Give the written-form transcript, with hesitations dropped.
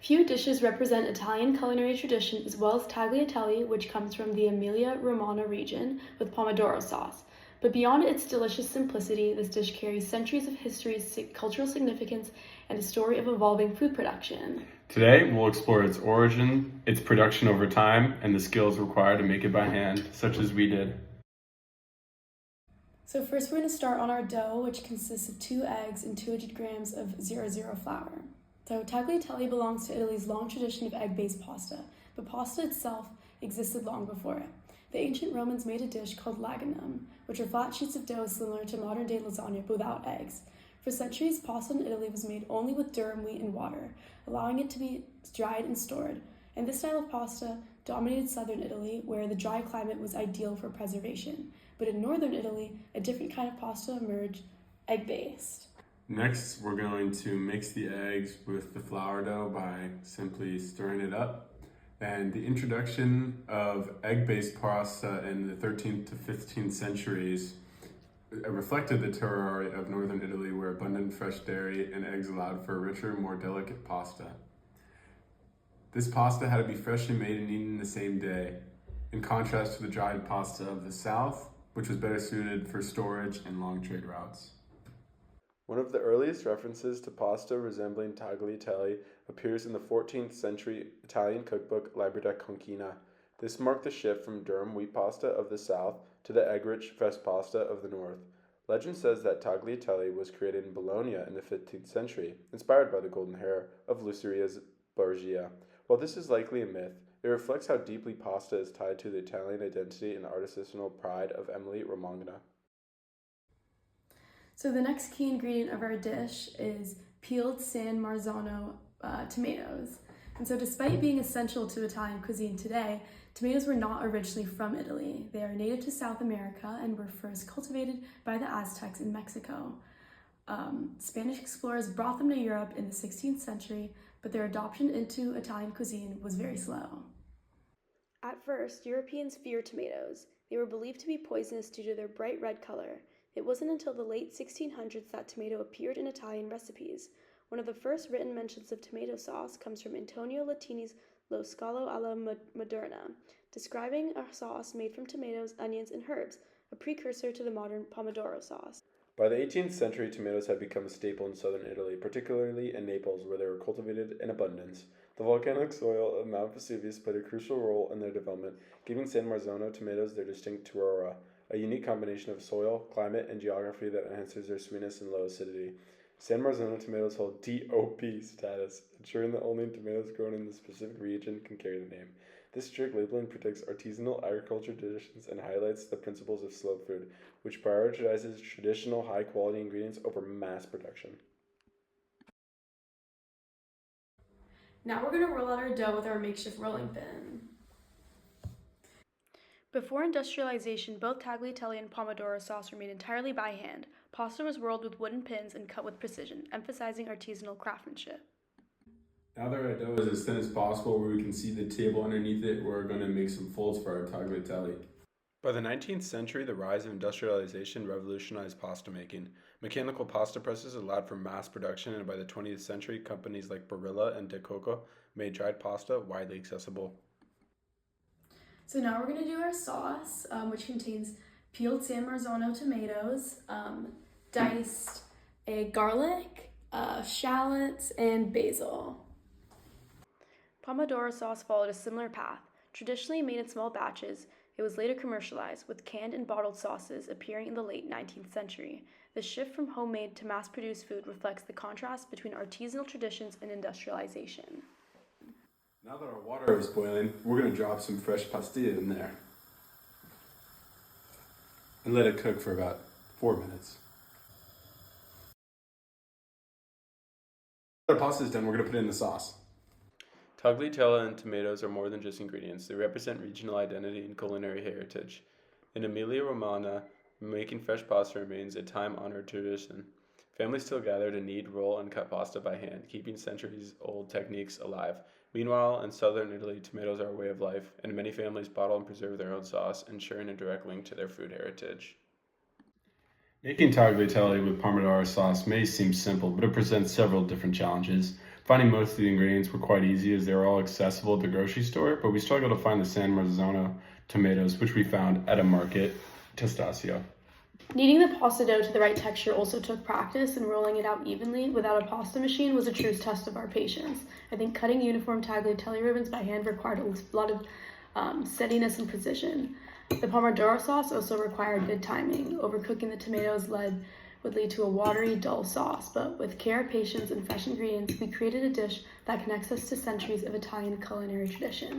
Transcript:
Few dishes represent Italian culinary tradition as well as tagliatelle, which comes from the Emilia-Romagna region, with pomodoro sauce. But beyond its delicious simplicity, this dish carries centuries of history, cultural significance, and a story of evolving food production. Today, we'll explore its origin, its production over time, and the skills required to make it by hand, such as we did. So first we're going to start on our dough, which consists of 2 eggs and 200 grams of 00 flour. So tagliatelle belongs to Italy's long tradition of egg-based pasta, but pasta itself existed long before it. The ancient Romans made a dish called laganum, which are flat sheets of dough similar to modern-day lasagna but without eggs. For centuries, pasta in Italy was made only with durum wheat and water, allowing it to be dried and stored. And this style of pasta dominated southern Italy, where the dry climate was ideal for preservation. But in northern Italy, a different kind of pasta emerged, egg-based. Next, we're going to mix the eggs with the flour dough by simply stirring it up. And the introduction of egg-based pasta in the 13th to 15th centuries reflected the terroir of northern Italy, where abundant fresh dairy and eggs allowed for a richer, more delicate pasta. This pasta had to be freshly made and eaten the same day, in contrast to the dried pasta of the south, which was better suited for storage and long trade routes. One of the earliest references to pasta resembling tagliatelle appears in the 14th century Italian cookbook Libretta Conchina. This marked the shift from durum wheat pasta of the south to the egg-rich fresh pasta of the north. Legend says that tagliatelle was created in Bologna in the 15th century, inspired by the golden hair of Luceria's Borgia. While this is likely a myth, it reflects how deeply pasta is tied to the Italian identity and artisanal pride of Emilia-Romagna. So the next key ingredient of our dish is peeled San Marzano tomatoes. And so despite being essential to Italian cuisine today, tomatoes were not originally from Italy. They are native to South America and were first cultivated by the Aztecs in Mexico. Spanish explorers brought them to Europe in the 16th century, but their adoption into Italian cuisine was very slow. At first, Europeans feared tomatoes. They were believed to be poisonous due to their bright red color. It wasn't until the late 1600s that tomato appeared in Italian recipes. One of the first written mentions of tomato sauce comes from Antonio Latini's Lo Scalo alla Moderna, describing a sauce made from tomatoes, onions, and herbs, a precursor to the modern pomodoro sauce. By the 18th century, tomatoes had become a staple in southern Italy, particularly in Naples, where they were cultivated in abundance. The volcanic soil of Mount Vesuvius played a crucial role in their development, giving San Marzano tomatoes their distinct terroir, a unique combination of soil, climate, and geography that enhances their sweetness and low acidity. San Marzano tomatoes hold DOP status, ensuring that only tomatoes grown in the specific region can carry the name. This strict labeling protects artisanal agriculture traditions and highlights the principles of slow food, which prioritizes traditional high-quality ingredients over mass production. Now we're going to roll out our dough with our makeshift rolling pin. Before industrialization, both tagliatelle and pomodoro sauce were made entirely by hand. Pasta was rolled with wooden pins and cut with precision, emphasizing artisanal craftsmanship. Now that our dough is as thin as possible, where we can see the table underneath it, we're going to make some folds for our tagliatelle. By the 19th century, the rise of industrialization revolutionized pasta making. Mechanical pasta presses allowed for mass production, and by the 20th century, companies like Barilla and De Coco made dried pasta widely accessible. So now we're going to do our sauce, which contains peeled San Marzano tomatoes, diced garlic, shallots, and basil. Pomodoro sauce followed a similar path. Traditionally made in small batches, it was later commercialized, with canned and bottled sauces appearing in the late 19th century. The shift from homemade to mass-produced food reflects the contrast between artisanal traditions and industrialization. Now that our water is boiling, we're going to drop some fresh pastilla in there and let it cook for about 4 minutes. Our pasta is done, we're going to put it in the sauce. Tagliatelle and tomatoes are more than just ingredients. They represent regional identity and culinary heritage. In Emilia-Romagna, making fresh pasta remains a time-honored tradition. Families still gather to knead, roll, and cut pasta by hand, keeping centuries-old techniques alive. Meanwhile, in southern Italy, tomatoes are a way of life, and many families bottle and preserve their own sauce, ensuring a direct link to their food heritage. Making tagliatelle with pomodoro sauce may seem simple, but it presents several different challenges. Finding most of the ingredients were quite easy as they were all accessible at the grocery store, but we struggled to find the San Marzano tomatoes, which we found at a market, Testaccio. Kneading the pasta dough to the right texture also took practice, and rolling it out evenly without a pasta machine was a true test of our patience. I think cutting uniform tagliatelle ribbons by hand required a lot of steadiness and precision. The pomodoro sauce also required good timing. Overcooking the tomatoes would lead to a watery, dull sauce, but with care, patience, and fresh ingredients, we created a dish that connects us to centuries of Italian culinary tradition.